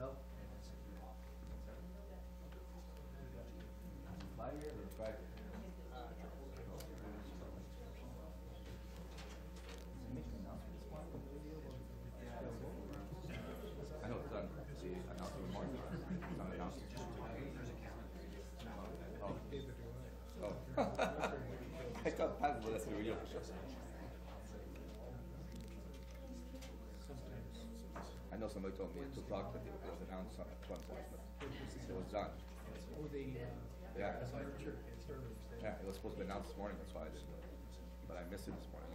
I know it's done. See, I announced it more. It's not announced. I thought Pat was listening to video for sure. I know somebody told me at 2 o'clock that it was announced at 1 point, but it was done. Oh, Yeah. Yeah, it was supposed to be announced this morning, that's why I didn't. But I missed it this morning.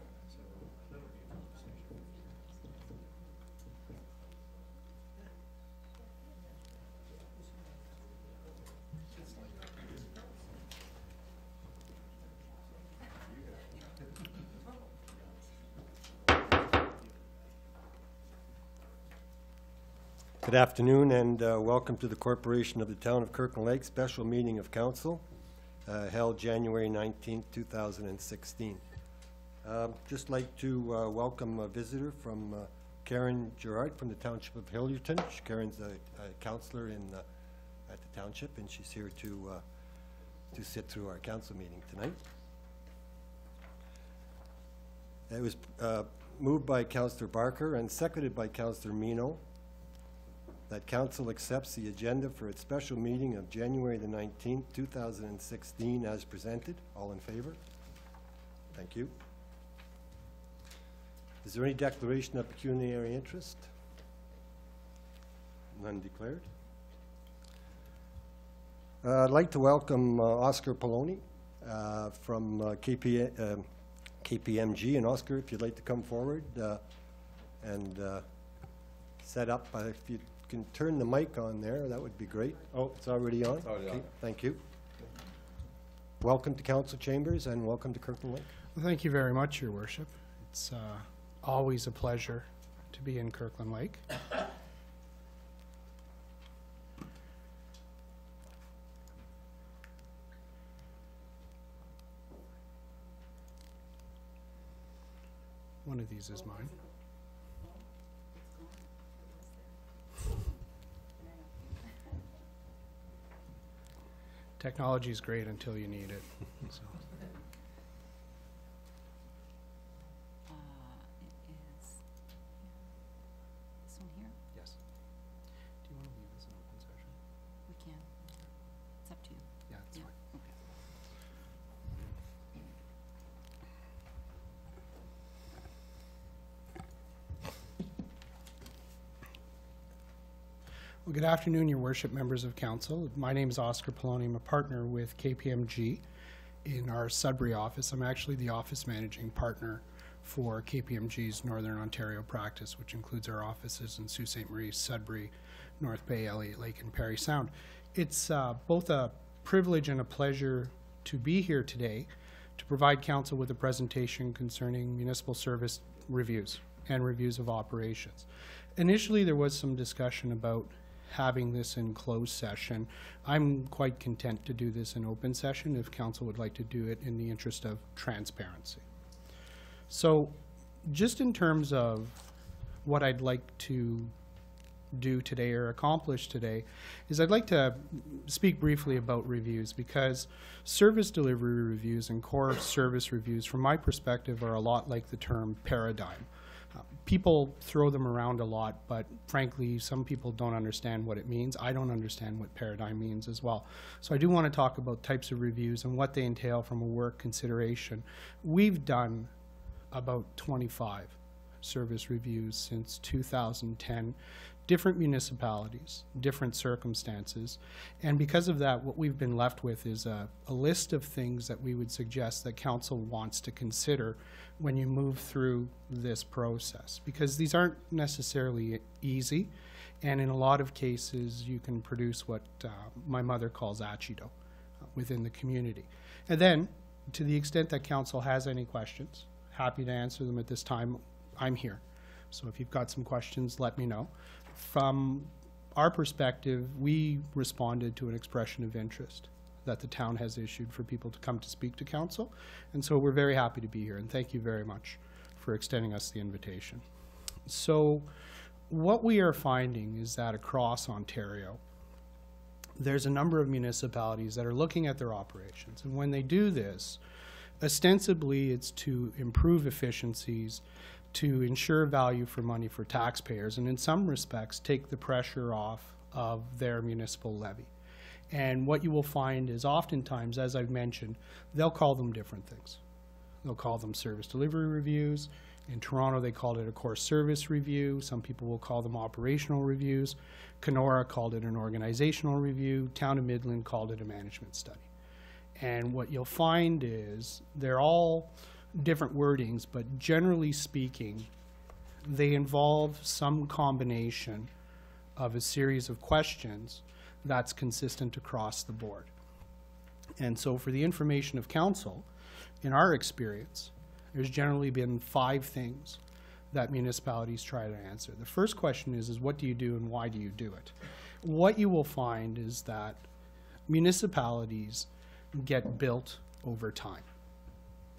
Good afternoon and welcome to the Corporation of the Town of Kirkland Lake Special Meeting of Council held January 19th, 2016. Just like to welcome a visitor from Karen Gerard from the Township of Hilderton. Karen's a councillor at the Township, and she's here to sit through our council meeting tonight. It was moved by Councillor Barker and seconded by Councillor Mino that Council accepts the agenda for its special meeting of January the 19th, 2016 as presented. All in favor? Thank you. Is there any declaration of pecuniary interest? None declared. I'd like to welcome Oscar Poloni from KPMG. And Oscar, if you'd like to come forward and set up, if you can turn the mic on there, that would be great. Oh, it's already on? It's already on. Thank you. Welcome to Council Chambers and welcome to Kirkland Lake. Well, thank you very much, Your Worship. It's always a pleasure to be in Kirkland Lake. One of these is mine. Technology is great until you need it. So. It is this one here? Yes. Do you want to leave this in open session? We can. It's up to you. Yeah, it's fine. Okay. Well, good afternoon, Your Worship, members of Council. My name is Oscar Poloni. I'm a partner with KPMG in our Sudbury office. I'm actually the office managing partner for KPMG's Northern Ontario practice, which includes our offices in Sault Ste. Marie, Sudbury, North Bay, Elliott Lake, and Parry Sound. It's both a privilege and a pleasure to be here today to provide Council with a presentation concerning municipal service reviews and reviews of operations. Initially, there was some discussion about having this in closed session. I'm quite content to do this in open session if Council would like to do it in the interest of transparency. So just in terms of what I'd like to do today or accomplish today is I'd like to speak briefly about reviews, because service delivery reviews and core service reviews from my perspective are a lot like the term paradigm. People throw them around a lot, but frankly, some people don't understand what it means. I don't understand what paradigm means as well. So I do want to talk about types of reviews and what they entail from a work consideration. We've done about 25 service reviews since 2010, different municipalities, different circumstances. And because of that, what we've been left with is a list of things that we would suggest that Council wants to consider when you move through this process, because these aren't necessarily easy, and in a lot of cases you can produce what my mother calls achido within the community. And then, to the extent that Council has any questions, happy to answer them at this time. I'm here. So if you've got some questions, let me know. From our perspective, we responded to an expression of interest that the town has issued for people to come to speak to Council. And so we're very happy to be here, and thank you very much for extending us the invitation. So what we are finding is that across Ontario, there's a number of municipalities that are looking at their operations. And when they do this, ostensibly it's to improve efficiencies, to ensure value for money for taxpayers, and in some respects take the pressure off of their municipal levy. And what you will find is oftentimes, as I've mentioned, they'll call them different things. They'll call them service delivery reviews. In Toronto, they called it a core service review. Some people will call them operational reviews. Kenora called it an organizational review. Town of Midland called it a management study. And what you'll find is they're all different wordings, but generally speaking, they involve some combination of a series of questions that's consistent across the board. And so for the information of council, in our experience, there's generally been 5 things that municipalities try to answer. The first question is what do you do and why do you do it? What you will find is that municipalities get built over time.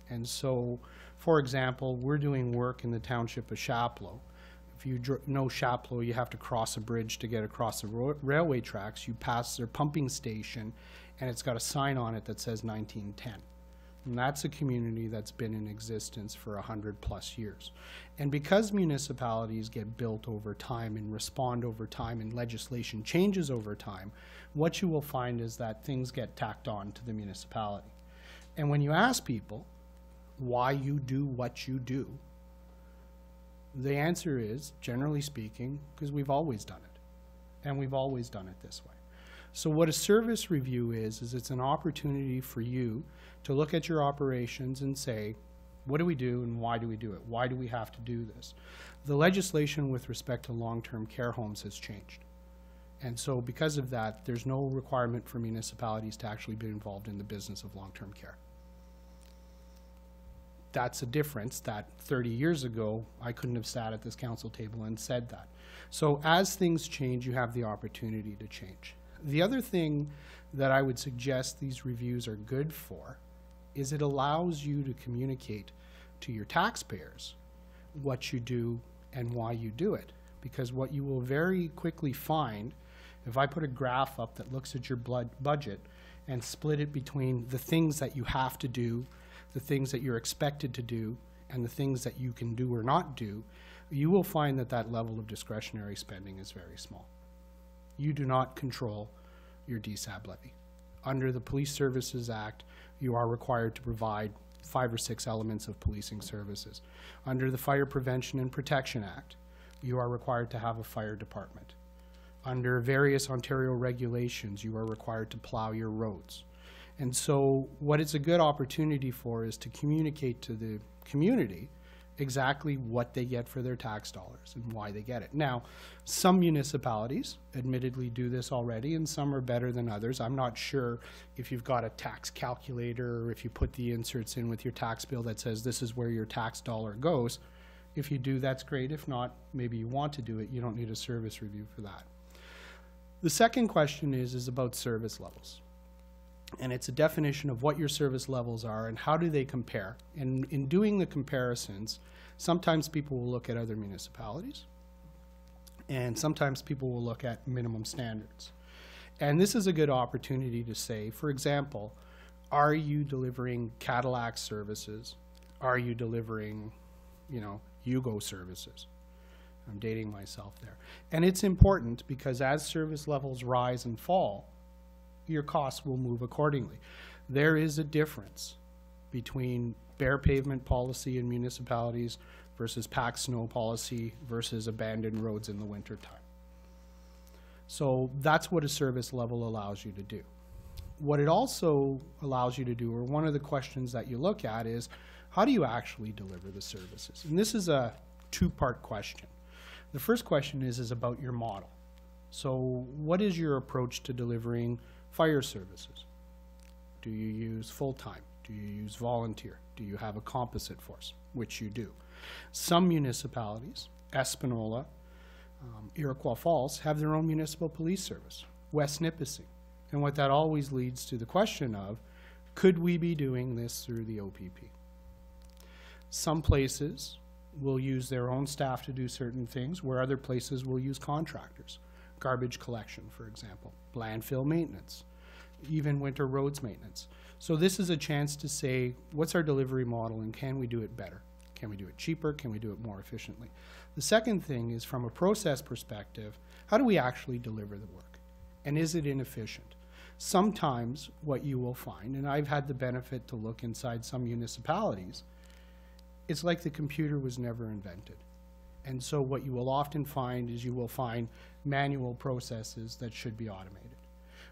And so, for example, we're doing work in the township of Chapleau. If you know Chapleau, you have to cross a bridge to get across the railway tracks. You pass their pumping station, and it's got a sign on it that says 1910. And that's a community that's been in existence for 100+ years. And because municipalities get built over time and respond over time and legislation changes over time, what you will find is that things get tacked on to the municipality. And when you ask people why you do what you do, the answer is, generally speaking, because we've always done it. And we've always done it this way. So what a service review is it's an opportunity for you to look at your operations and say, what do we do and why do we do it? Why do we have to do this? The legislation with respect to long-term care homes has changed. And so because of that, there's no requirement for municipalities to actually be involved in the business of long-term care. That's a difference that 30 years ago, I couldn't have sat at this council table and said that. So as things change, you have the opportunity to change. The other thing that I would suggest these reviews are good for is it allows you to communicate to your taxpayers what you do and why you do it. Because what you will very quickly find, if I put a graph up that looks at your budget and split it between the things that you have to do, the things that you're expected to do, and the things that you can do or not do, you will find that that level of discretionary spending is very small. You do not control your DSAB levy. Under the Police Services Act, you are required to provide 5 or 6 elements of policing services. Under the Fire Prevention and Protection Act, you are required to have a fire department. Under various Ontario regulations, you are required to plow your roads. And so what it's a good opportunity for is to communicate to the community exactly what they get for their tax dollars and why they get it. Now, some municipalities admittedly do this already, and some are better than others. I'm not sure if you've got a tax calculator or if you put the inserts in with your tax bill that says this is where your tax dollar goes. If you do, that's great. If not, maybe you want to do it. You don't need a service review for that. The second question is about service levels. And it's a definition of what your service levels are and how do they compare. And in doing the comparisons, sometimes people will look at other municipalities, and sometimes people will look at minimum standards. And this is a good opportunity to say, for example, are you delivering Cadillac services? Are you delivering, Yugo services? I'm dating myself there. And it's important because as service levels rise and fall, your costs will move accordingly. There is a difference between bare pavement policy in municipalities versus packed snow policy versus abandoned roads in the wintertime. So that's what a service level allows you to do. What it also allows you to do, or one of the questions that you look at, is how do you actually deliver the services? And this is a 2-part question. The first question is about your model. So what is your approach to delivering fire services? Do you use full-time? Do you use volunteer? Do you have a composite force? Which you do. Some municipalities, Espanola, Iroquois Falls, have their own municipal police service, West Nipissing. And what that always leads to the question of, could we be doing this through the OPP? Some places will use their own staff to do certain things, where other places will use contractors. Garbage collection, for example, landfill maintenance, even winter roads maintenance. So this is a chance to say, what's our delivery model and can we do it better? Can we do it cheaper? Can we do it more efficiently? The second thing is, from a process perspective, how do we actually deliver the work? And is it inefficient? Sometimes what you will find, and I've had the benefit to look inside some municipalities, it's like the computer was never invented. And so what you will often find is you will find manual processes that should be automated.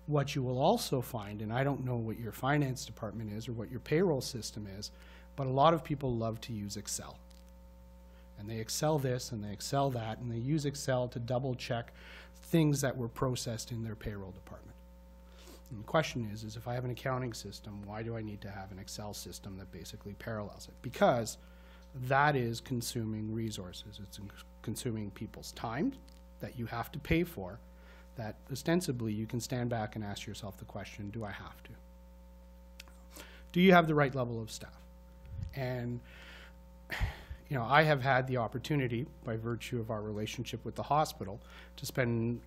What you will also find, and I don't know what your finance department is or what your payroll system is, but a lot of people love to use Excel. And they Excel this and they Excel that, and they use Excel to double check things that were processed in their payroll department. And the question is if I have an accounting system, why do I need to have an Excel system that basically parallels it? Because that is consuming resources. It's consuming people's time that you have to pay for, that ostensibly you can stand back and ask yourself the question, do I have to? Do you have the right level of staff? And you know, I have had the opportunity, by virtue of our relationship with the hospital, to spend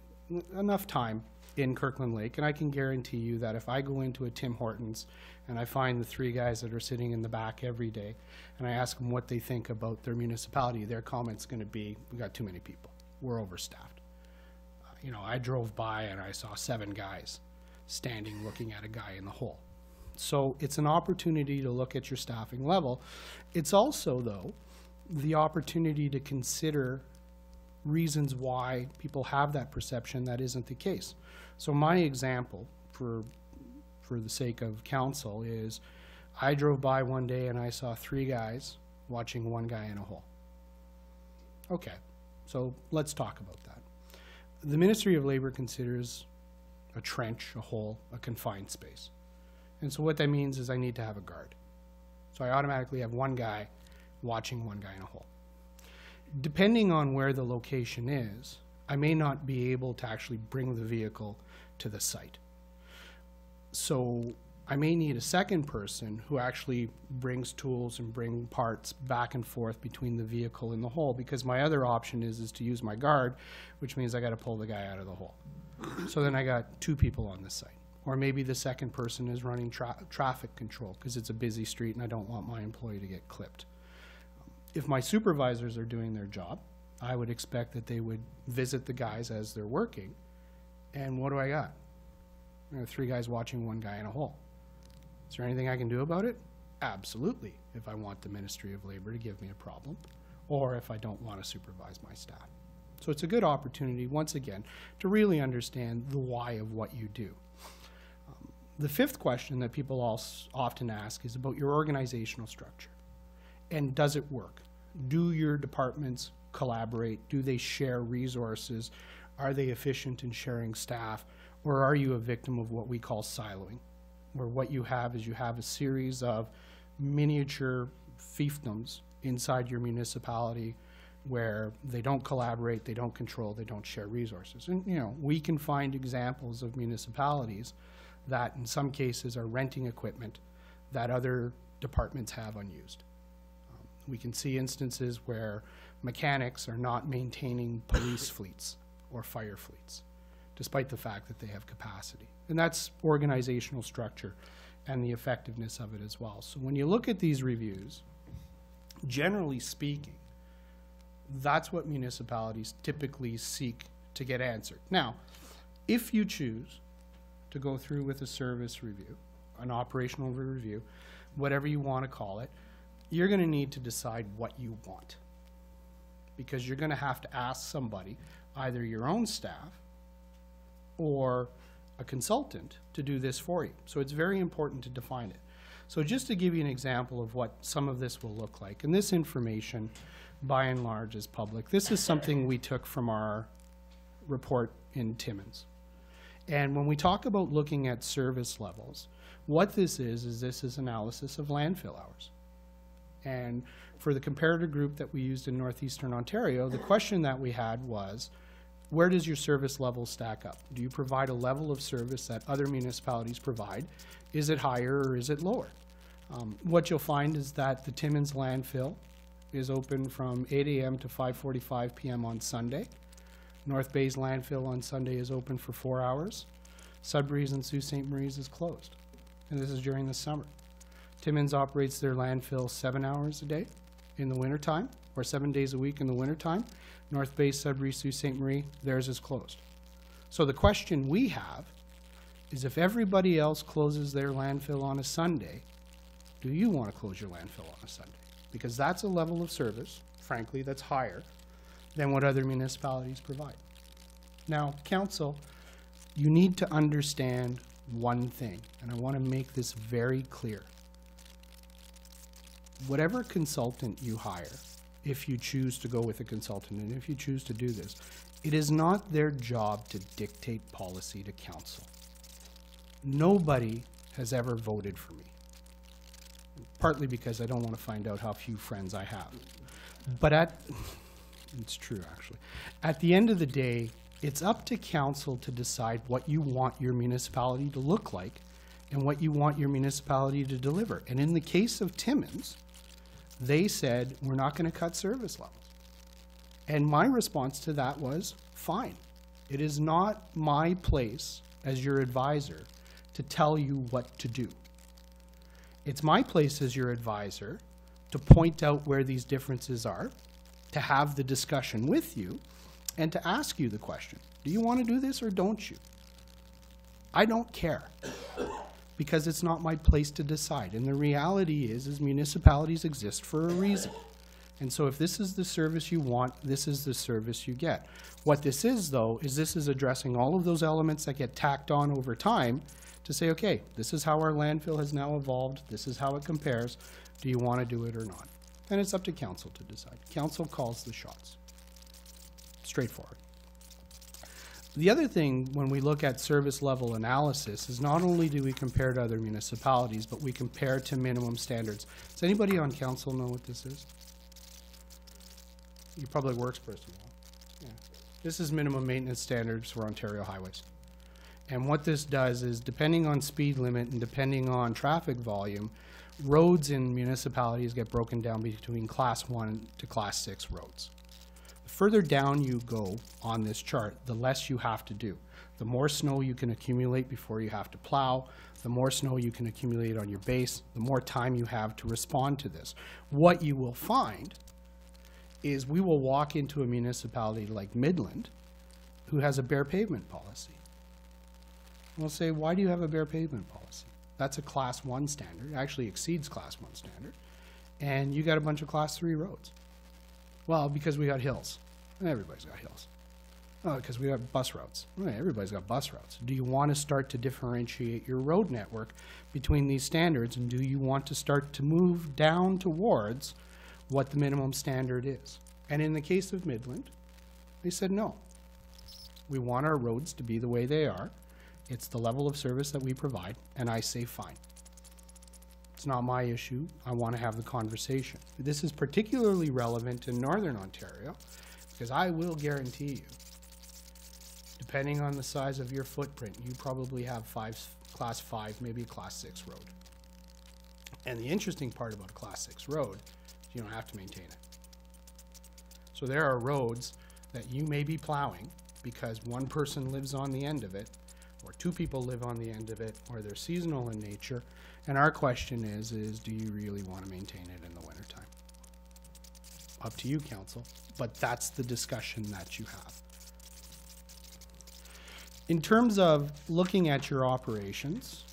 enough time in Kirkland Lake, and I can guarantee you that if I go into a Tim Hortons and I find the 3 guys that are sitting in the back every day, and I ask them what they think about their municipality, their comment's going to be, we got too many people, we're overstaffed. You know, I drove by and I saw 7 guys standing looking at a guy in the hole. So it's an opportunity to look at your staffing level. It's also, though, the opportunity to consider reasons why people have that perception that isn't the case. So my example, for the sake of council, is I drove by one day and I saw 3 guys watching 1 guy in a hole. Okay, so let's talk about that. The Ministry of Labor considers a trench, a hole, a confined space. And so what that means is I need to have a guard. So I automatically have 1 guy watching 1 guy in a hole. Depending on where the location is, I may not be able to actually bring the vehicle to the site. So I may need a second person who actually brings tools and bring parts back and forth between the vehicle and the hole, because my other option is to use my guard, which means I got to pull the guy out of the hole. So then I got 2 people on the site. Or maybe the second person is running traffic control because it's a busy street and I don't want my employee to get clipped. If my supervisors are doing their job, I would expect that they would visit the guys as they're working. And what do I got? I have 3 guys watching 1 guy in a hole. Is there anything I can do about it? Absolutely, if I want the Ministry of Labor to give me a problem, or if I don't want to supervise my staff. So it's a good opportunity, once again, to really understand the why of what you do. The 5th question that people often ask is about your organizational structure. And does it work? Do your departments collaborate? Do they share resources? Are they efficient in sharing staff? Or are you a victim of what we call siloing, where what you have is you have a series of miniature fiefdoms inside your municipality where they don't collaborate, they don't control, they don't share resources. And you know, we can find examples of municipalities that in some cases are renting equipment that other departments have unused. We can see instances where mechanics are not maintaining police fleets or fire fleets, despite the fact that they have capacity. And that's organizational structure and the effectiveness of it as well. So when you look at these reviews, generally speaking, that's what municipalities typically seek to get answered. Now, if you choose to go through with a service review, an operational review, whatever you want to call it, you're going to need to decide what you want, because you're going to have to ask somebody, either your own staff or a consultant, to do this for you. So it's very important to define it. So just to give you an example of what some of this will look like, and this information by and large is public. This is something we took from our report in Timmins. And when we talk about looking at service levels, what this is this is analysis of landfill hours. And for the comparator group that we used in Northeastern Ontario, the question that we had was, where does your service level stack up? Do you provide a level of service that other municipalities provide? Is it higher or is it lower? What you'll find is that the Timmins landfill is open from 8 a.m. to 5:45 p.m. on Sunday. North Bay's landfill on Sunday is open for 4 hours. Sudbury's and Sault Ste. Marie's is closed, and this is during the summer. Timmins operates their landfill 7 hours a day in the wintertime, or 7 days a week in the wintertime. North Bay, Sudbury, Sault Ste. Marie, theirs is closed. So the question we have is, if everybody else closes their landfill on a Sunday, do you want to close your landfill on a Sunday? Because that's a level of service, frankly, that's higher than what other municipalities provide. Now, council, you need to understand one thing, and I want to make this very clear. Whatever consultant you hire, if you choose to go with a consultant, and if you choose to do this, it is not their job to dictate policy to council. Nobody has ever voted for me, partly because I don't want to find out how few friends I have. But it's true, actually. At the end of the day, it's up to council to decide what you want your municipality to look like and what you want your municipality to deliver. And in the case of Timmins, they said, we're not going to cut service levels. And my response to that was, fine. It is not my place as your advisor to tell you what to do. It's my place as your advisor to point out where these differences are, to have the discussion with you, and to ask you the question, do you want to do this or don't you? I don't care, because it's not my place to decide. And the reality is municipalities exist for a reason. And so if this is the service you want, this is the service you get. What this is, though, is this is addressing all of those elements that get tacked on over time to say, okay, this is how our landfill has now evolved, this is how it compares, do you want to do it or not? And it's up to council to decide. Council calls the shots. Straightforward. The other thing when we look at service level analysis is not only do we compare to other municipalities, but we compare to minimum standards. Does anybody on council know what this is? You public works person will. Yeah. This is minimum maintenance standards for Ontario highways. And what this does is, depending on speed limit and depending on traffic volume, roads in municipalities get broken down between class 1 to class 6 roads. The further down you go on this chart, the less you have to do. The more snow you can accumulate before you have to plow, the more snow you can accumulate on your base, the more time you have to respond to this. What you will find is we will walk into a municipality like Midland who has a bare pavement policy. We'll say, why do you have a bare pavement policy? That's a class 1 standard. It actually exceeds class 1 standard. And you got a bunch of class 3 roads. Well, because we got hills. Everybody's got hills. Oh, because we got bus routes. Well, everybody's got bus routes. Do you want to start to differentiate your road network between these standards, and do you want to start to move down towards what the minimum standard is? And in the case of Midland, they said no. We want our roads to be the way they are. It's the level of service that we provide, and I say fine. It's not my issue. I want to have the conversation. This is particularly relevant in Northern Ontario, because I will guarantee you, depending on the size of your footprint, you probably have class 5, maybe a class 6 road. And the interesting part about a class 6 road is you don't have to maintain it. So there are roads that you may be plowing because one person lives on the end of it, or 2 people live on the end of it, or they're seasonal in nature. And our question is do you really want to maintain it in the wintertime? Up to you, council, but that's the discussion that you have. In terms of looking at your operations,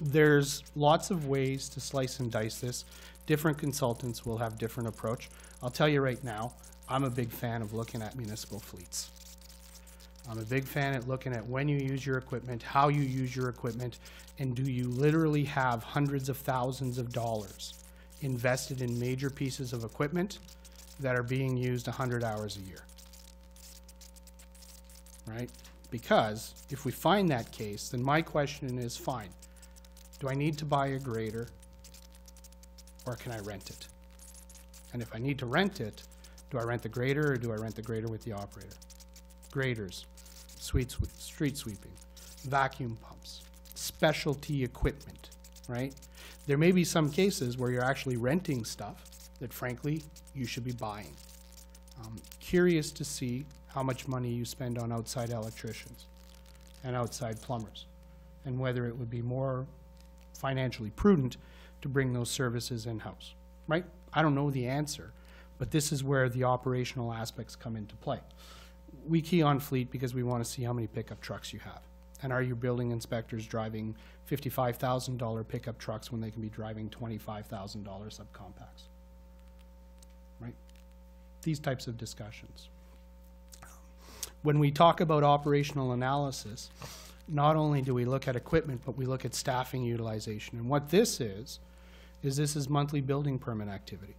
there's lots of ways to slice and dice this. Different consultants will have different approach. I'll tell you right now, I'm a big fan of looking at municipal fleets. I'm a big fan at looking at when you use your equipment, how you use your equipment, and do you literally have hundreds of thousands of dollars invested in major pieces of equipment that are being used 100 hours a year, right? Because if we find that case, then my question is, fine, do I need to buy a grader or can I rent it? And if I need to rent it, do I rent the grader or do I rent the grader with the operator? Graders, street sweeping, vacuum pumps, specialty equipment, right? There may be some cases where you're actually renting stuff that frankly, you should be buying. Curious to see how much money you spend on outside electricians and outside plumbers, and whether it would be more financially prudent to bring those services in-house, right? I don't know the answer, but this is where the operational aspects come into play. We key on fleet because we want to see how many pickup trucks you have. And are your building inspectors driving $55,000 pickup trucks when they can be driving $25,000 subcompacts? Right? These types of discussions. When we talk about operational analysis, not only do we look at equipment, but we look at staffing utilization. And what this is this is monthly building permit activity.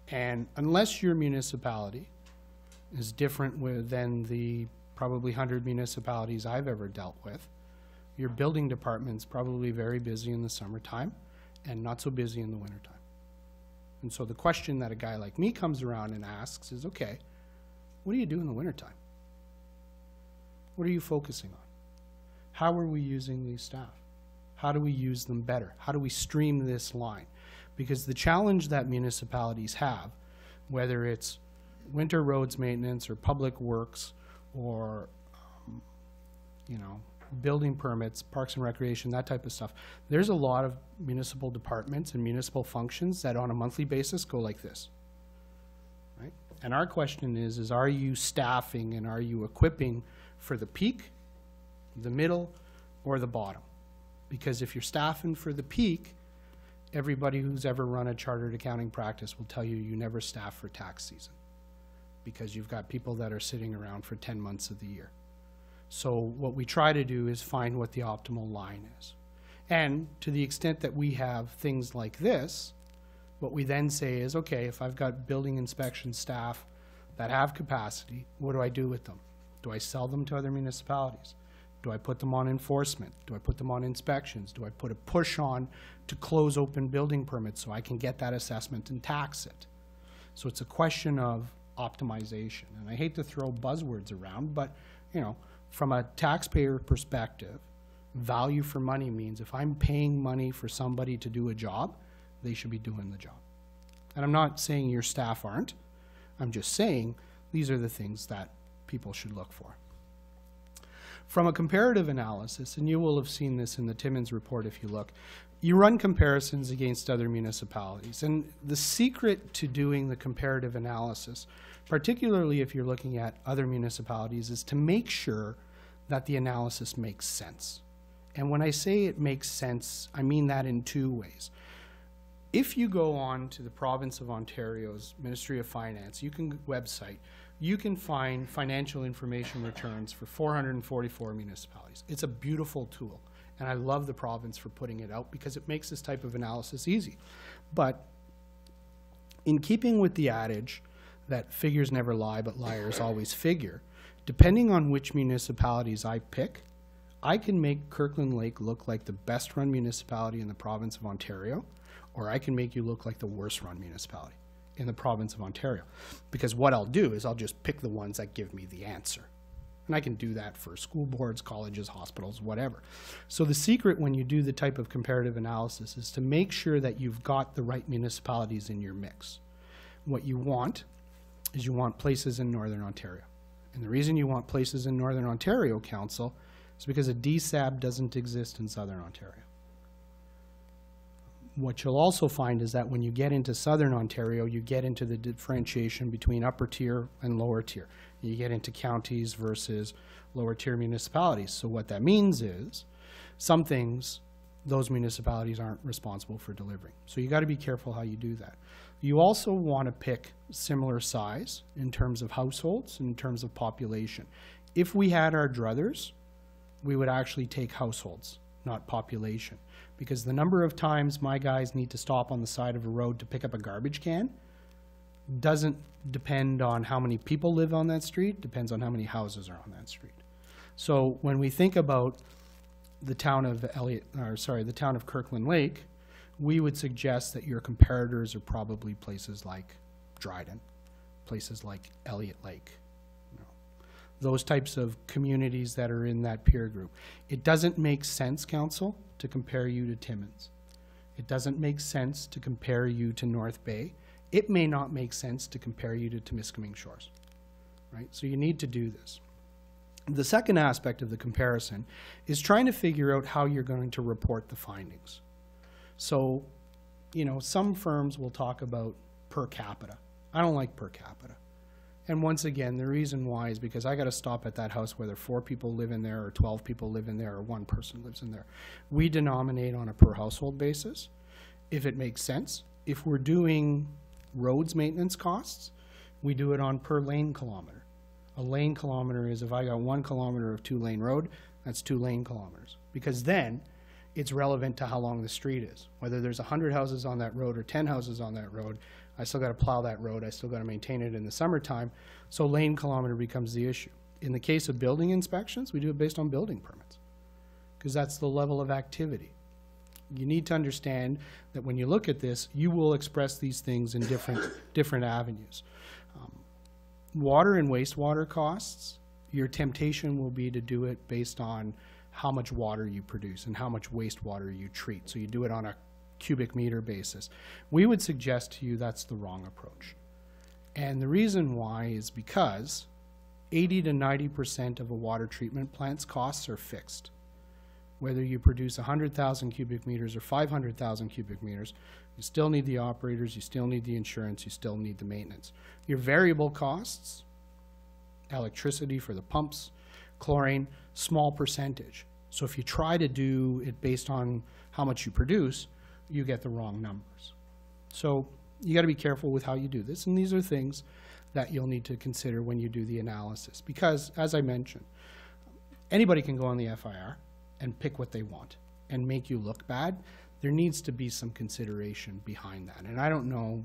And unless your municipality is different than the probably 100 municipalities I've ever dealt with, your building department's probably very busy in the summertime and not so busy in the wintertime. And so the question that a guy like me comes around and asks is, okay, what do you do in the wintertime? What are you focusing on? How are we using these staff? How do we use them better? How do we stream this line? Because the challenge that municipalities have, whether it's winter roads maintenance or public works or building permits, parks and recreation, that type of stuff, there's a lot of municipal departments and municipal functions that on a monthly basis go like this, right? And our question is are you staffing and are you equipping for the peak, the middle, or the bottom? Because if you're staffing for the peak, everybody who's ever run a chartered accounting practice will tell you you never staff for tax season, because you've got people that are sitting around for 10 months of the year. So what we try to do is find what the optimal line is. And to the extent that we have things like this, what we then say is, okay, if I've got building inspection staff that have capacity, what do I do with them? Do I sell them to other municipalities? Do I put them on enforcement? Do I put them on inspections? Do I put a push on to close open building permits so I can get that assessment and tax it? So it's a question of optimization. And I hate to throw buzzwords around, but from a taxpayer perspective, value for money means if I'm paying money for somebody to do a job, they should be doing the job. And I'm not saying your staff aren't. I'm just saying these are the things that people should look for. From a comparative analysis, and you will have seen this in the Timmins report if you look, you run comparisons against other municipalities. And the secret to doing the comparative analysis, particularly if you're looking at other municipalities, is to make sure that the analysis makes sense. And when I say it makes sense, I mean that in two ways. If you go on to the province of Ontario's Ministry of Finance, website, you can find financial information returns for 444 municipalities. It's a beautiful tool, and I love the province for putting it out because it makes this type of analysis easy. But in keeping with the adage that figures never lie, but liars always figure, depending on which municipalities I pick, I can make Kirkland Lake look like the best run municipality in the province of Ontario, or I can make you look like the worst run municipality in the province of Ontario. Because what I'll do is I'll just pick the ones that give me the answer. And I can do that for school boards, colleges, hospitals, whatever. So the secret when you do the type of comparative analysis is to make sure that you've got the right municipalities in your mix. What you want is you want places in Northern Ontario. And the reason you want places in Northern Ontario, Council, is because a DSAB doesn't exist in Southern Ontario. What you'll also find is that when you get into Southern Ontario, you get into the differentiation between upper tier and lower tier. You get into counties versus lower tier municipalities. So what that means is some things those municipalities aren't responsible for delivering. So you got to be careful how you do that. You also want to pick similar size in terms of households and in terms of population. If we had our druthers, we would actually take households, not population. Because the number of times my guys need to stop on the side of a road to pick up a garbage can doesn't depend on how many people live on that street, depends on how many houses are on that street. So when we think about the town of the town of Kirkland Lake, we would suggest that your comparators are probably places like Dryden, places like Elliott Lake, those types of communities that are in that peer group. It doesn't make sense, Council, to compare you to Timmins. It doesn't make sense to compare you to North Bay. It may not make sense to compare you to Temiskaming Shores, right? So you need to do this. The second aspect of the comparison is trying to figure out how you're going to report the findings. So, you know, some firms will talk about per capita. I don't like per capita. And once again, the reason why is because I got to stop at that house whether 4 people live in there or 12 people live in there or 1 person lives in there. We denominate on a per household basis, if it makes sense. If we're doing roads maintenance costs, we do it on per lane kilometer. A lane kilometer is if I got 1 kilometer of 2-lane road, that's 2 lane kilometers. Because then it's relevant to how long the street is. Whether there's 100 houses on that road or 10 houses on that road, I still got to plow that road. I still got to maintain it in the summertime. So lane kilometer becomes the issue. In the case of building inspections, we do it based on building permits because that's the level of activity. You need to understand that when you look at this, you will express these things in different avenues. Water and wastewater costs, your temptation will be to do it based on how much water you produce and how much wastewater you treat. So you do it on a cubic meter basis. We would suggest to you that's the wrong approach. And the reason why is because 80 to 90% of a water treatment plant's costs are fixed. Whether you produce 100,000 cubic meters or 500,000 cubic meters, you still need the operators, you still need the insurance, you still need the maintenance. Your variable costs, electricity for the pumps, chlorine, small percentage. So if you try to do it based on how much you produce, you get the wrong numbers. So you got to be careful with how you do this, and these are things that you'll need to consider when you do the analysis. Because, as I mentioned, anybody can go on the FIR and pick what they want and make you look bad. There needs to be some consideration behind that. And I don't know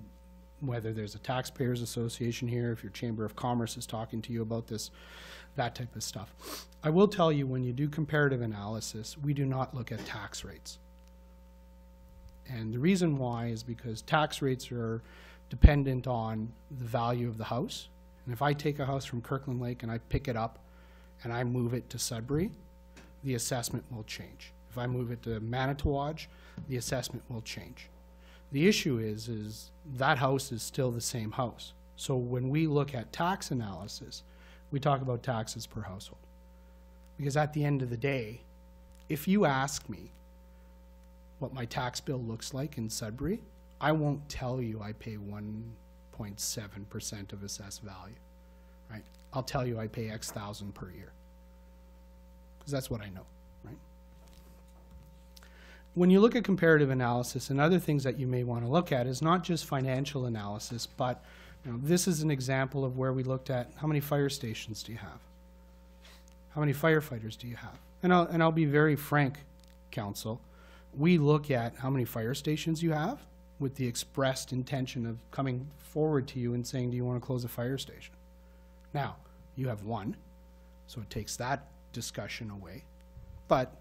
whether there's a taxpayers association here, if your Chamber of Commerce is talking to you about this, that type of stuff. I will tell you, when you do comparative analysis, we do not look at tax rates. And the reason why is because tax rates are dependent on the value of the house. And if I take a house from Kirkland Lake and I pick it up and I move it to Sudbury, the assessment will change. If I move it to Manitowaj, the assessment will change. The issue is that house is still the same house. So when we look at tax analysis, we talk about taxes per household. Because at the end of the day, if you ask me what my tax bill looks like in Sudbury, I won't tell you I pay 1.7% of assessed value, right? I'll tell you I pay X thousand per year, because that's what I know, right? When you look at comparative analysis, and other things that you may want to look at is not just financial analysis, but this is an example of where we looked at how many fire stations do you have? How many firefighters do you have? And I'll be very frank, Council. We look at how many fire stations you have with the expressed intention of coming forward to you and saying, do you want to close a fire station? Now, you have 1, so it takes that discussion away. But,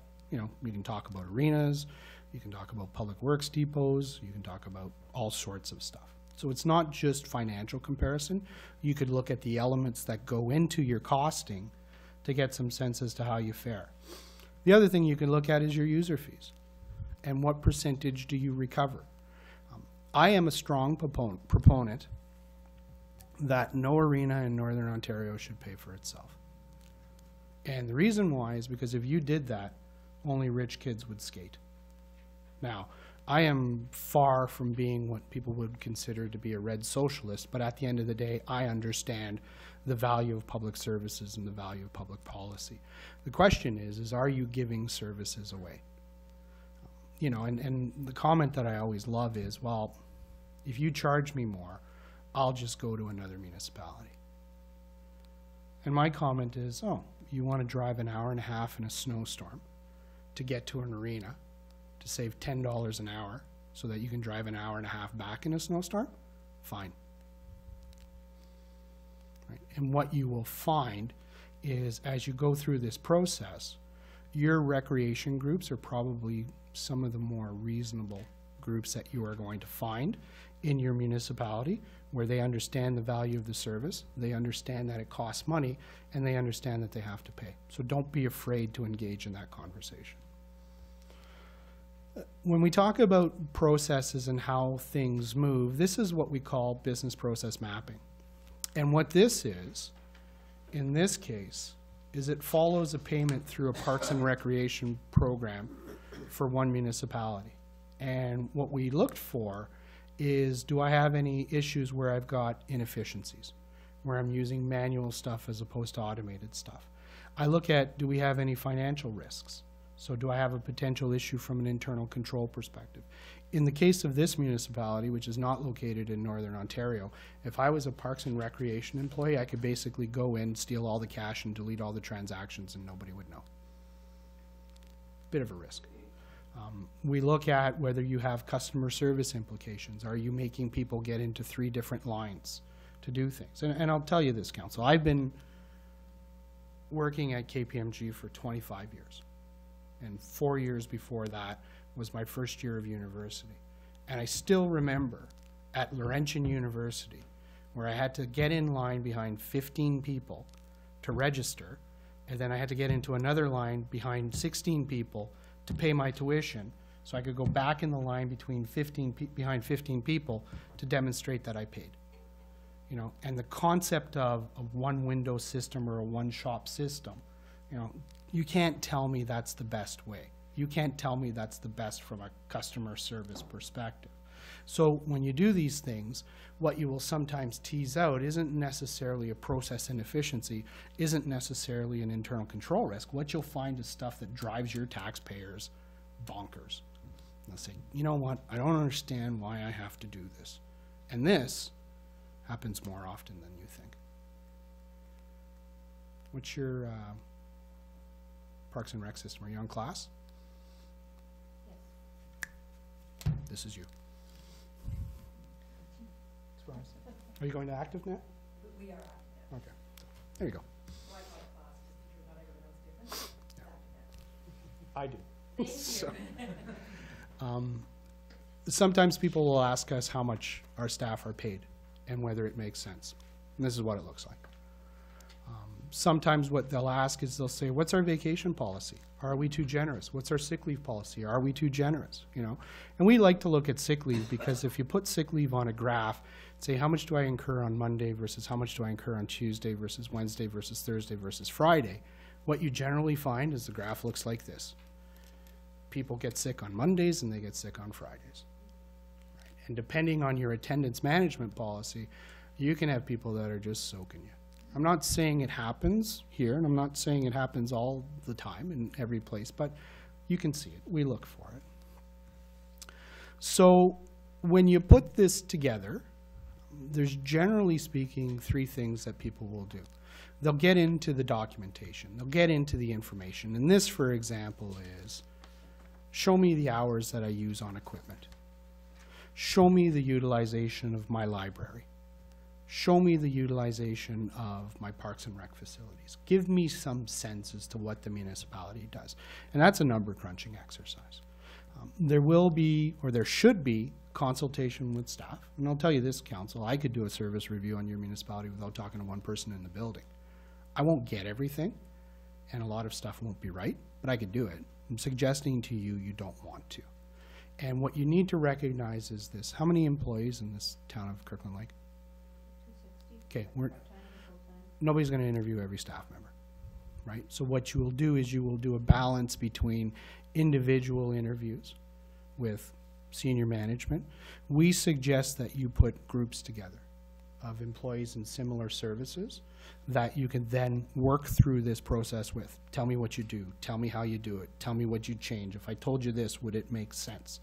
we can talk about arenas, you can talk about public works depots, you can talk about all sorts of stuff. So it's not just financial comparison. You could look at the elements that go into your costing to get some sense as to how you fare. The other thing you can look at is your user fees and what percentage do you recover. I am a strong proponent that no arena in Northern Ontario should pay for itself. And the reason why is because if you did that, only rich kids would skate. Now, I am far from being what people would consider to be a red socialist, but at the end of the day, I understand the value of public services and the value of public policy. The question is are you giving services away? And the comment that I always love is, well, if you charge me more, I'll just go to another municipality. And my comment is, oh, you want to drive an hour and a half in a snowstorm to get to an arena to save $10 an hour so that you can drive an hour and a half back in a snowstorm? Fine. Right? And what you will find is as you go through this process, your recreation groups are probably some of the more reasonable groups that you are going to find in your municipality, where they understand the value of the service, they understand that it costs money, and they understand that they have to pay. So don't be afraid to engage in that conversation. When we talk about processes and how things move, this is what we call business process mapping. And what this is, in this case, is it follows a payment through a Parks and Recreation program for one municipality. And what we looked for is, do I have any issues where I've got inefficiencies, where I'm using manual stuff as opposed to automated stuff? I look at, do we have any financial risks? So do I have a potential issue from an internal control perspective? In the case of this municipality, which is not located in Northern Ontario, if I was a Parks and Recreation employee, I could basically go in, steal all the cash, and delete all the transactions, and nobody would know. Bit of a risk. We look at whether you have customer service implications. Are you making people get into 3 different lines to do things? And I'll tell you this, Council. I've been working at KPMG for 25 years. And 4 years before that was my first year of university. And I still remember at Laurentian University where I had to get in line behind 15 people to register, and then I had to get into another line behind 16 people to pay my tuition, so I could go back in the line behind 15 people to demonstrate that I paid. You know, and the concept of a one-window system or a one-shop system, you know, you can't tell me that's the best way. You can't tell me that's the best from a customer service perspective. So when you do these things, what you will sometimes tease out isn't necessarily a process inefficiency, isn't necessarily an internal control risk. What you'll find is stuff that drives your taxpayers bonkers. They'll say, you know what, I don't understand why I have to do this. And this happens more often than you think. What's your Parks and Rec system? Are you on class? Yes. This is you. Surprise. Are you going to active net? We are active net. Okay. There you go. Why call it class? Just because not everyone knows different? Yeah. I do. Thank So, you. sometimes people will ask us how much our staff are paid and whether it makes sense. And this is what it looks like. Sometimes what they'll ask is they'll say, what's our vacation policy? Are we too generous? What's our sick leave policy? Are we too generous? You know, and we like to look at sick leave because if you put sick leave on a graph, say how much do I incur on Monday versus how much do I incur on Tuesday versus Wednesday versus Thursday versus Friday, what you generally find is the graph looks like this. People get sick on Mondays and they get sick on Fridays. Right? And depending on your attendance management policy, you can have people that are just soaking you. I'm not saying it happens here, and I'm not saying it happens all the time in every place, but you can see it. We look for it. So when you put this together, there's generally speaking 3 things that people will do. They'll get into the documentation. They'll get into the information. And this, for example, is show me the hours that I use on equipment. Show me the utilization of my library. Show me the utilization of my Parks and Rec facilities. Give me some sense as to what the municipality does. And that's a number crunching exercise. There will be, or there should be, consultation with staff. And I'll tell you this, Council, I could do a service review on your municipality without talking to one person in the building. I won't get everything, and a lot of stuff won't be right, but I could do it. I'm suggesting to you, you don't want to. And what you need to recognize is this. How many employees in this town of Kirkland Lake? Okay, nobody's going to interview every staff member, right? So what you will do is you will do a balance between individual interviews with senior management. We suggest that you put groups together of employees in similar services that you can then work through this process with. Tell me what you do. Tell me how you do it. Tell me what you change. If I told you this, would it make sense?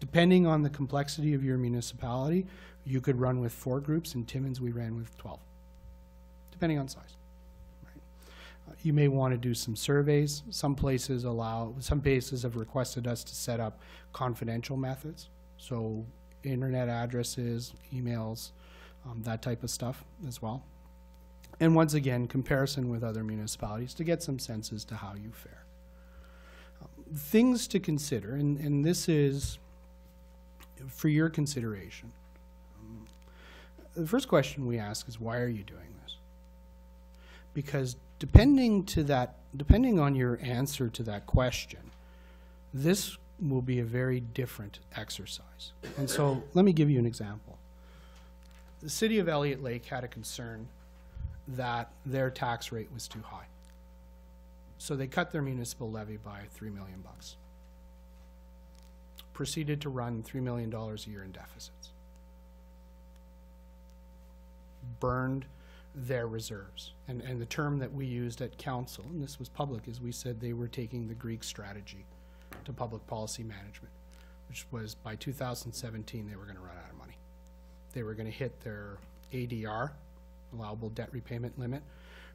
Depending on the complexity of your municipality, you could run with 4 groups. In Timmins, we ran with 12, depending on size. Right? You may want to do some surveys. Some places have requested us to set up confidential methods. So internet addresses, emails, that type of stuff as well. And once again, comparison with other municipalities to get some sense as to how you fare. Things to consider, and this is for your consideration. The first question we ask is, why are you doing this? Because depending on your answer to that question, this will be a very different exercise. And so let me give you an example. The city of Elliott Lake had a concern that their tax rate was too high. So they cut their municipal levy by $3 million. Proceeded to run $3 million a year in deficits. Burned their reserves. And the term that we used at council, and this was public, is we said they were taking the Greek strategy to public policy management, which was by 2017 they were going to run out of money. They were going to hit their ADR, allowable debt repayment limit.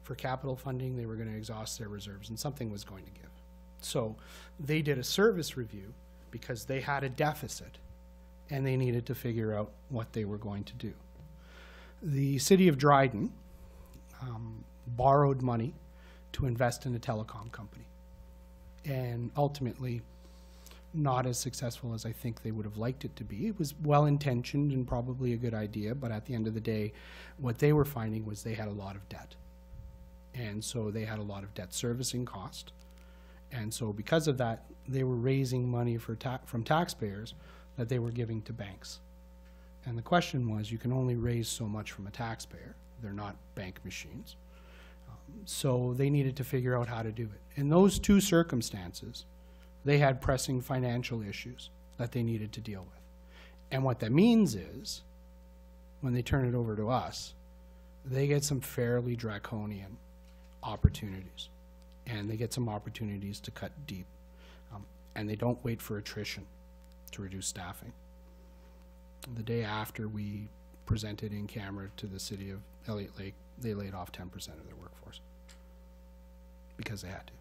For capital funding, they were going to exhaust their reserves, and something was going to give. So they did a service review because they had a deficit, and they needed to figure out what they were going to do. The city of Dryden borrowed money to invest in a telecom company, and ultimately not as successful as I think they would have liked it to be. It was well-intentioned and probably a good idea, but at the end of the day, what they were finding was they had a lot of debt. And so they had a lot of debt servicing cost. And so because of that, they were raising money from taxpayers that they were giving to banks. And the question was, you can only raise so much from a taxpayer. They're not bank machines. So they needed to figure out how to do it. In those two circumstances, they had pressing financial issues that they needed to deal with. And what that means is, when they turn it over to us, they get some fairly draconian opportunities. And they get some opportunities to cut deep. And they don't wait for attrition to reduce staffing. The day after we presented in camera to the city of Elliott Lake, they laid off 10% of their workforce because they had to.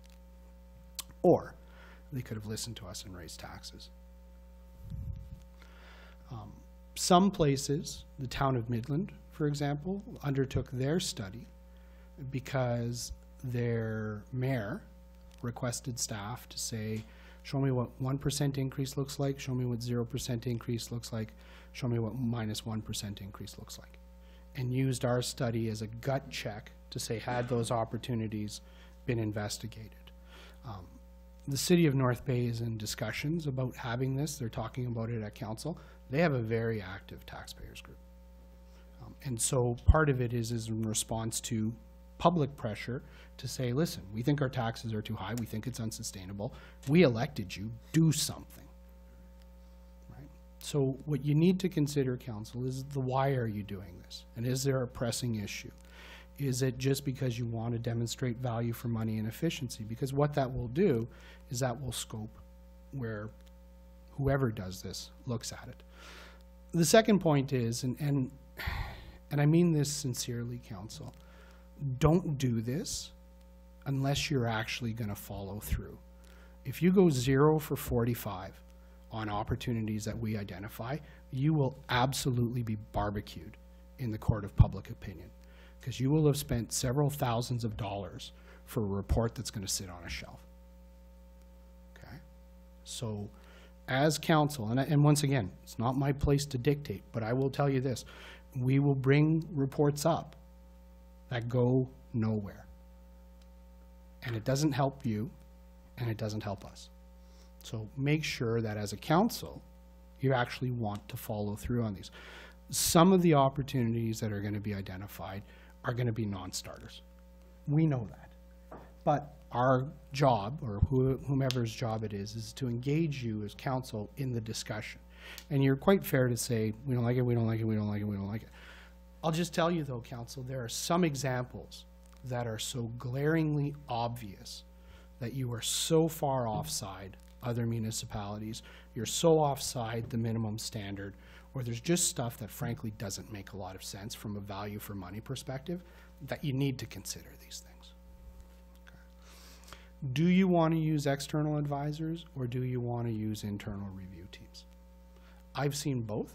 Or they could have listened to us and raised taxes. Some places, the town of Midland, for example, undertook their study because their mayor requested staff to say, show me what 1% increase looks like, show me what 0% increase looks like, show me what minus 1% increase looks like. And used our study as a gut check to say, had those opportunities been investigated? The city of North Bay is in discussions about having this. They're talking about it at council. They have a very active taxpayers group. And so part of it is in response to public pressure to say, listen, we think our taxes are too high. We think it's unsustainable. We elected you. Do something. Right? So what you need to consider, council, is the why are you doing this? And is there a pressing issue? Is it just because you want to demonstrate value for money and efficiency? Because what that will do is that will scope where whoever does this looks at it. The second point is, and I mean this sincerely, council, don't do this unless you're actually going to follow through. If you go 0 for 45 on opportunities that we identify, you will absolutely be barbecued in the court of public opinion, because you will have spent several thousands of dollars for a report that's going to sit on a shelf. Okay? So as council, and once again, it's not my place to dictate, but I will tell you this, we will bring reports up that go nowhere. And it doesn't help you, and it doesn't help us. So make sure that as a council, you actually want to follow through on these. Some of the opportunities that are going to be identified are going to be non-starters. We know that. But our job, or whomever's job it is to engage you as council in the discussion. And you're quite fair to say, we don't like it, we don't like it, we don't like it, we don't like it. I'll just tell you though, council, there are some examples that are so glaringly obvious that you are so far offside other municipalities, you're so offside the minimum standard, or there's just stuff that frankly doesn't make a lot of sense from a value for money perspective, that you need to consider these things. Okay. Do you want to use external advisors, or do you want to use internal review teams? I've seen both.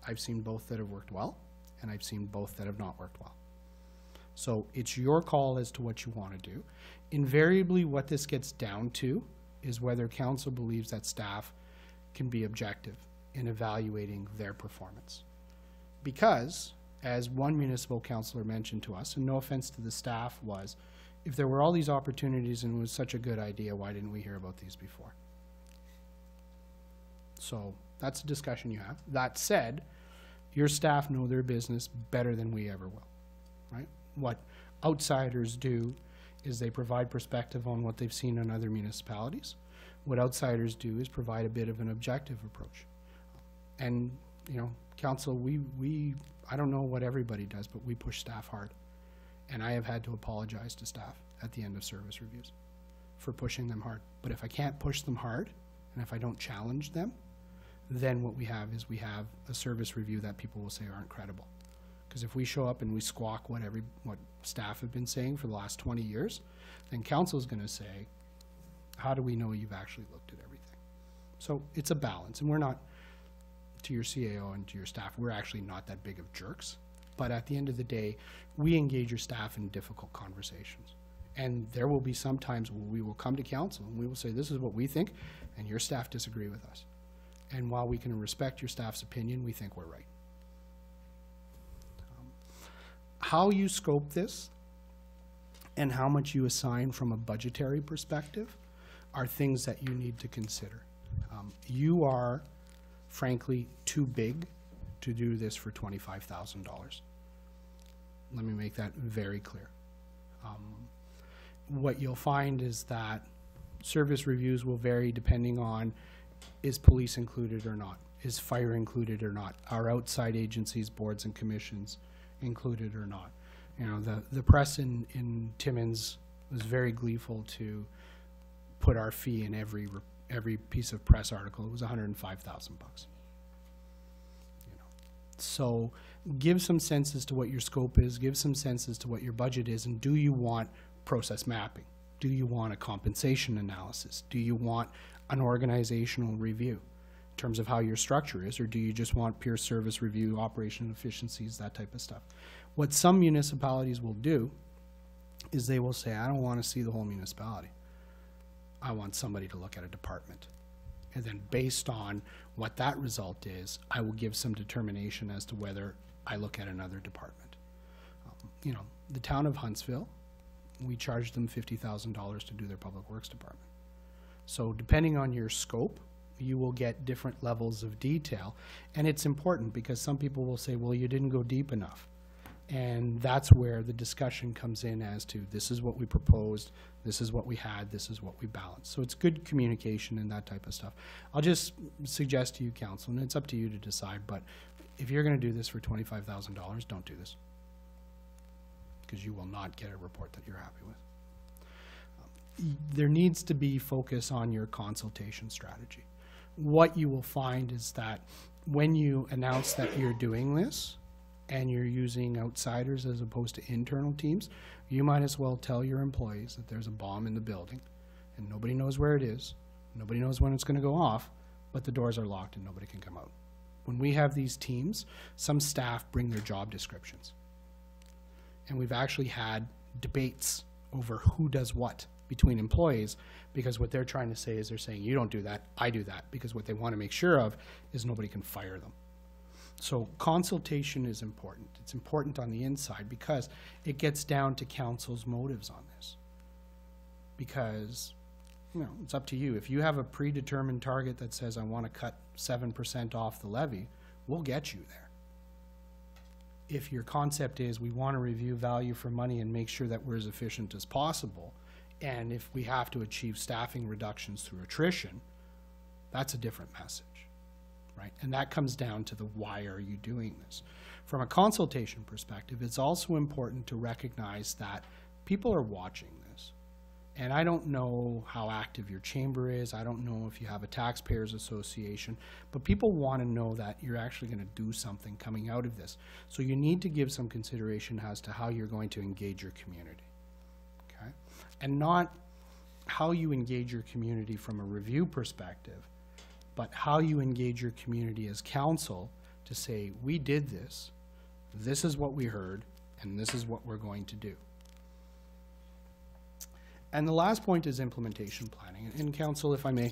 I've seen both that have worked well, and I've seen both that have not worked well. So it's your call as to what you want to do. Invariably, what this gets down to is whether council believes that staff can be objective in evaluating their performance. Because, as one municipal councillor mentioned to us, and no offense to the staff, was, if there were all these opportunities and it was such a good idea, why didn't we hear about these before? So that's a discussion you have. That said, your staff know their business better than we ever will, right? What outsiders do is they provide perspective on what they've seen in other municipalities. What outsiders do is provide a bit of an objective approach. And, you know, council, I don't know what everybody does, but we push staff hard. And I have had to apologize to staff at the end of service reviews for pushing them hard. But if I can't push them hard, and if I don't challenge them, then what we have is we have a service review that people will say aren't credible. Because if we show up and we squawk what staff have been saying for the last 20 years, then council's gonna say, how do we know you've actually looked at everything? So it's a balance, and we're not, to your CAO and to your staff, we're actually not that big of jerks. But at the end of the day, we engage your staff in difficult conversations. And there will be some times where we will come to council and we will say, this is what we think, and your staff disagree with us. And while we can respect your staff's opinion, we think we're right. How you scope this and how much you assign from a budgetary perspective are things that you need to consider. You are, frankly, too big to do this for $25,000. Let me make that very clear. What you'll find is that service reviews will vary depending on, is police included or not? Is fire included or not? Are outside agencies, boards and commissions included or not? You know, the press in Timmins was very gleeful to put our fee in every piece of press article. It was $105,000. You know, so give some sense as to what your scope is, give some sense as to what your budget is, and do you want process mapping? Do you want a compensation analysis? Do you want an organizational review in terms of how your structure is, or do you just want pure service review, operation efficiencies, that type of stuff? What some municipalities will do is they will say, I don't want to see the whole municipality. I want somebody to look at a department. And then based on what that result is, I will give some determination as to whether I look at another department. You know, the town of Huntsville, we charge them $50,000 to do their public works department. So depending on your scope, you will get different levels of detail. And it's important because some people will say, well, you didn't go deep enough. And that's where the discussion comes in as to, this is what we proposed, this is what we had, this is what we balanced. So it's good communication and that type of stuff. I'll just suggest to you, council, and it's up to you to decide, but if you're gonna do this for $25,000, don't do this. Because you will not get a report that you're happy with. There needs to be focus on your consultation strategy. What you will find is that when you announce that you're doing this and you're using outsiders as opposed to internal teams, you might as well tell your employees that there's a bomb in the building and nobody knows where it is, nobody knows when it's going to go off, but the doors are locked and nobody can come out. When we have these teams, some staff bring their job descriptions. And we've actually had debates over who does what between employees, because what they're trying to say is they're saying, you don't do that, I do that, because what they want to make sure of is nobody can fire them. So consultation is important. It's important on the inside because it gets down to council's motives on this. Because, you know, it's up to you. If you have a predetermined target that says, I want to cut 7% off the levy, we'll get you there. If your concept is we want to review value for money and make sure that we're as efficient as possible, and if we have to achieve staffing reductions through attrition, that's a different message, right? And that comes down to the why are you doing this? From a consultation perspective, it's also important to recognize that people are watching this. And I don't know how active your chamber is. I don't know if you have a taxpayers association, but people want to know that you're actually going to do something coming out of this. So you need to give some consideration as to how you're going to engage your community, okay? And not how you engage your community from a review perspective, but how you engage your community as council to say, we did this, this is what we heard, and this is what we're going to do. And the last point is implementation planning. And council, if I may,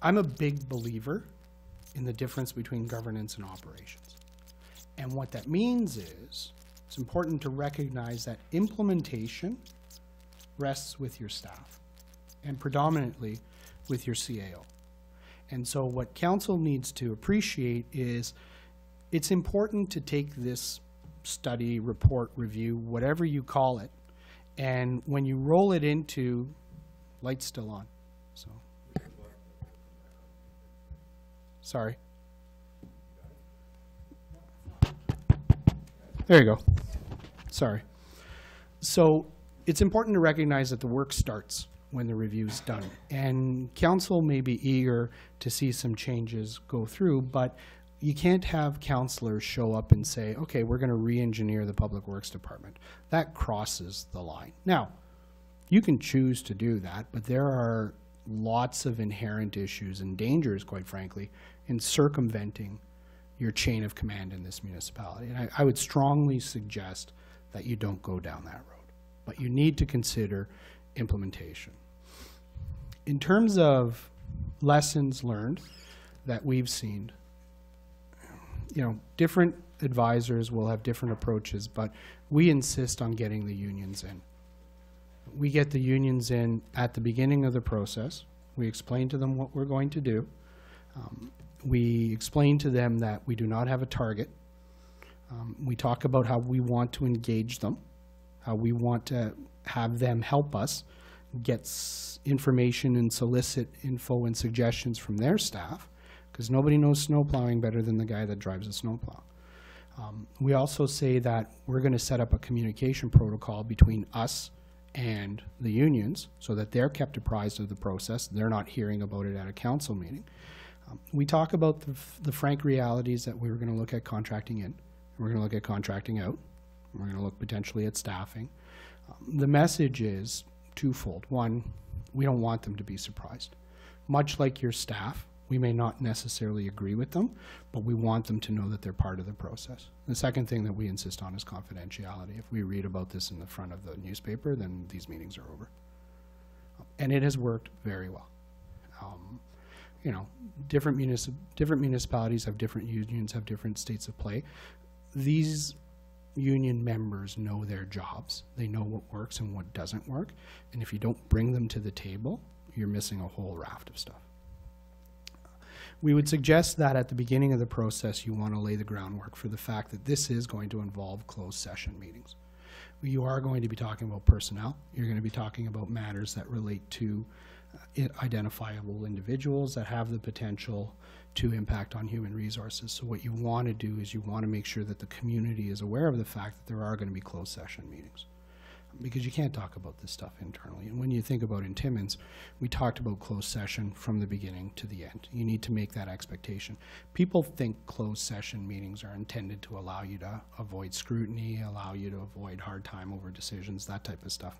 I'm a big believer in the difference between governance and operations. And what that means is it's important to recognize that implementation rests with your staff and predominantly with your CAO. And so what council needs to appreciate is it's important to take this study, report, review, whatever you call it, and when you roll it into, light's still on, so. Sorry. There you go. Sorry. So it's important to recognize that the work starts when the review's done. And council may be eager to see some changes go through, but you can't have councillors show up and say, okay, we're going to re-engineer the Public Works Department. That crosses the line. Now, you can choose to do that, but there are lots of inherent issues and dangers, quite frankly, in circumventing your chain of command in this municipality. And I would strongly suggest that you don't go down that road. But you need to consider implementation. In terms of lessons learned that we've seen, you know, different advisors will have different approaches, but we insist on getting the unions in. We get the unions in at the beginning of the process. We explain to them what we're going to do. We explain to them that we do not have a target. We talk about how we want to engage them, how we want to have them help us get information and solicit info and suggestions from their staff, because nobody knows snow plowing better than the guy that drives a snowplow. We also say that we're going to set up a communication protocol between us and the unions so that they're kept apprised of the process. They're not hearing about it at a council meeting. We talk about the frank realities that we're going to look at contracting in, and we're going to look at contracting out, and we're going to look potentially at staffing. The message is twofold. One, we don't want them to be surprised. Much like your staff, we may not necessarily agree with them, but we want them to know that they're part of the process. The second thing that we insist on is confidentiality. If we read about this in the front of the newspaper, then these meetings are over. And it has worked very well. You know, different municipalities have different unions, have different states of play. These union members know their jobs. They know what works and what doesn't work. And if you don't bring them to the table, you're missing a whole raft of stuff. We would suggest that at the beginning of the process, you want to lay the groundwork for the fact that this is going to involve closed session meetings. You are going to be talking about personnel. You're going to be talking about matters that relate to identifiable individuals that have the potential to impact on human resources. So what you want to do is you want to make sure that the community is aware of the fact that there are going to be closed session meetings, because you can't talk about this stuff internally. And when you think about in Timmins, we talked about closed session from the beginning to the end. You need to make that expectation. People think closed session meetings are intended to allow you to avoid scrutiny, allow you to avoid hard time over decisions, that type of stuff.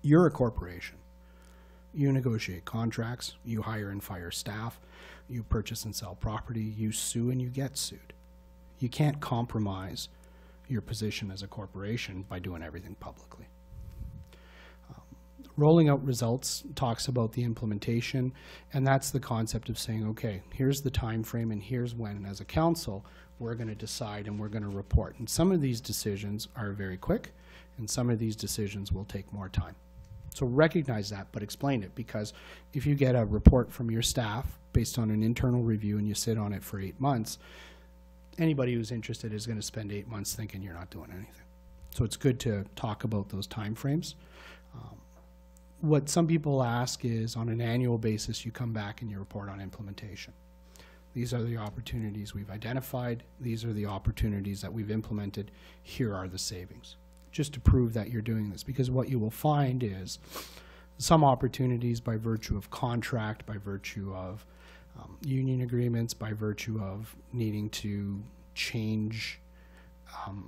You're a corporation. You negotiate contracts, you hire and fire staff, you purchase and sell property, you sue and you get sued. You can't compromise your position as a corporation by doing everything publicly. Rolling out results talks about the implementation, and that's the concept of saying, okay, here's the time frame and here's when, and as a council, we're going to decide and we're going to report. And some of these decisions are very quick, and some of these decisions will take more time. So recognize that, but explain it, because if you get a report from your staff based on an internal review and you sit on it for 8 months, anybody who's interested is going to spend 8 months thinking you're not doing anything. So it's good to talk about those time frames. What some people ask is, on an annual basis, you come back and you report on implementation. These are the opportunities we've identified. These are the opportunities that we've implemented. Here are the savings. Just to prove that you're doing this, because what you will find is some opportunities by virtue of contract, by virtue of union agreements, by virtue of needing to change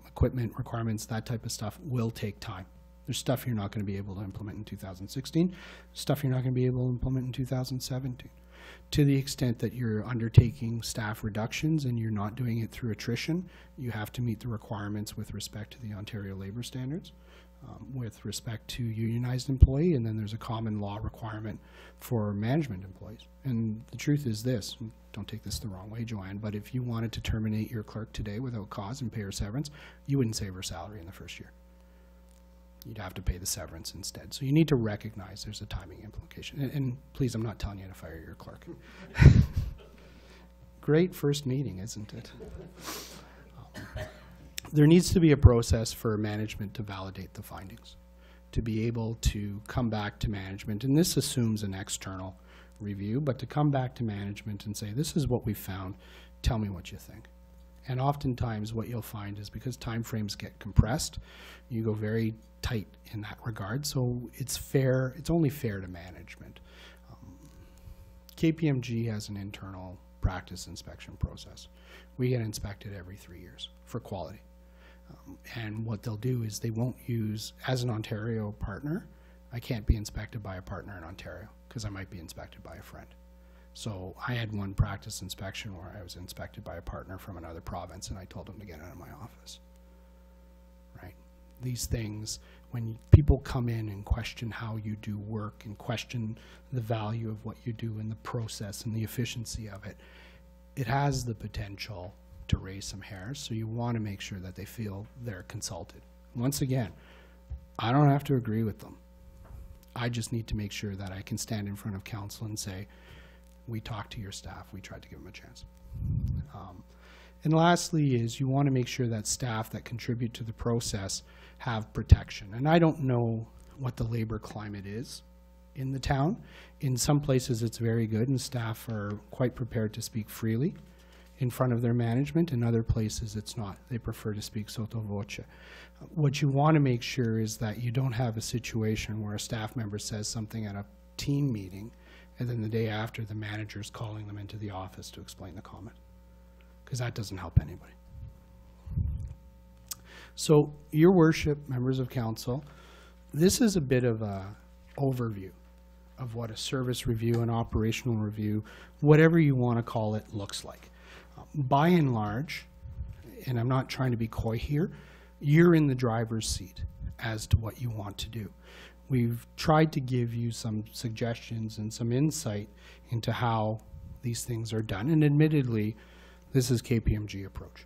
equipment requirements, that type of stuff will take time. There's stuff you're not going to be able to implement in 2016, stuff you're not going to be able to implement in 2017. To the extent that you're undertaking staff reductions and you're not doing it through attrition, you have to meet the requirements with respect to the Ontario Labour Standards, with respect to unionized employee, and then there's a common law requirement for management employees. And the truth is this, don't take this the wrong way, Joanne, but if you wanted to terminate your clerk today without cause and pay her severance, you wouldn't save her salary in the first year. you'd have to pay the severance instead. So you need to recognize there's a timing implication. And please, I'm not telling you to fire your clerk. Great first meeting, isn't it? There needs to be a process for management to validate the findings, to be able to come back to management, and this assumes an external review, but to come back to management and say, this is what we found, tell me what you think. And oftentimes what you'll find is because timeframes get compressed, you go very tight in that regard, so it's fair, it's only fair to management. KPMG has an internal practice inspection process. We get inspected every 3 years for quality. And what they'll do is they won't use, as an Ontario partner, I can't be inspected by a partner in Ontario because I might be inspected by a friend. So I had one practice inspection where I was inspected by a partner from another province and I told him to get out of my office. Right? These things, when people come in and question how you do work and question the value of what you do and the process and the efficiency of it, it has the potential to raise some hairs, so you want to make sure that they feel they're consulted. Once again, I don't have to agree with them. I just need to make sure that I can stand in front of council and say, we talked to your staff, we tried to give them a chance. And lastly is you want to make sure that staff that contribute to the process have protection. And I don't know what the labor climate is in the town. In some places it's very good and staff are quite prepared to speak freely in front of their management. In other places it's not. They prefer to speak sotto voce. What you want to make sure is that you don't have a situation where a staff member says something at a team meeting and then the day after the manager's calling them into the office to explain the comment, because that doesn't help anybody. So, Your Worship, members of council, this is a bit of a overview of what a service review, an operational review, whatever you want to call it, looks like. By and large, and I'm not trying to be coy here, you're in the driver's seat as to what you want to do. We've tried to give you some suggestions and some insight into how these things are done, and admittedly, this is KPMG approach.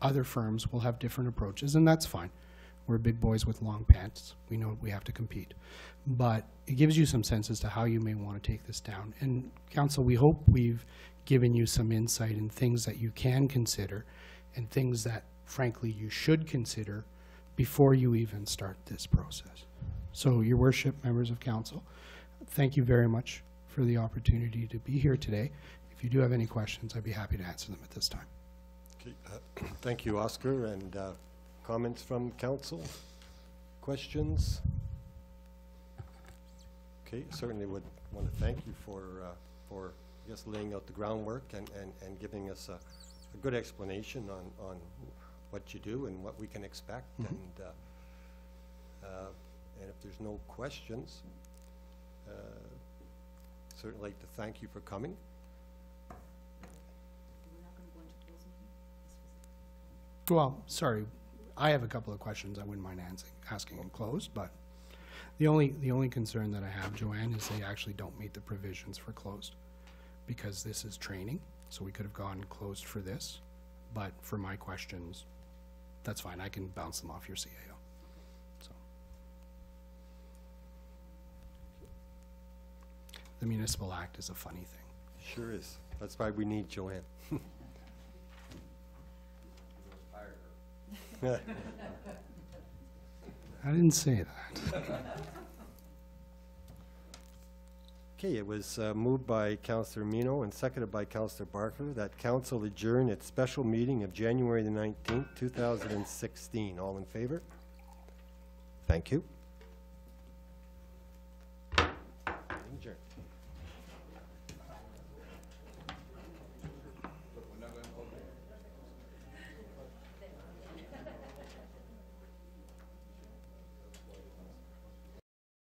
Other firms will have different approaches, and that's fine. We're big boys with long pants. We know we have to compete. But it gives you some sense as to how you may want to take this down. And council, we hope we've given you some insight in things that you can consider and things that, frankly, you should consider before you even start this process. So, Your Worship, members of council, thank you very much for the opportunity to be here today. If you do have any questions, I'd be happy to answer them at this time. Okay, thank you, Oscar. And comments from council? Questions? Okay, certainly would want to thank you for I guess, laying out the groundwork and giving us a good explanation on what you do and what we can expect. Mm-hmm. And if there's no questions, certainly like to thank you for coming. Well, sorry, I have a couple of questions I wouldn't mind asking in closed, but the only concern that I have, Joanne, is they actually don't meet the provisions for closed, because this is training, so we could have gone closed for this, but for my questions, that's fine. I can bounce them off your CAO. So the Municipal Act is a funny thing. Sure is. That's why we need Joanne. I didn't say that. Okay, it was moved by Councillor Mino and seconded by Councillor Barker that council adjourn its special meeting of January the 19th, 2016. All in favor? Thank you. Adjourned.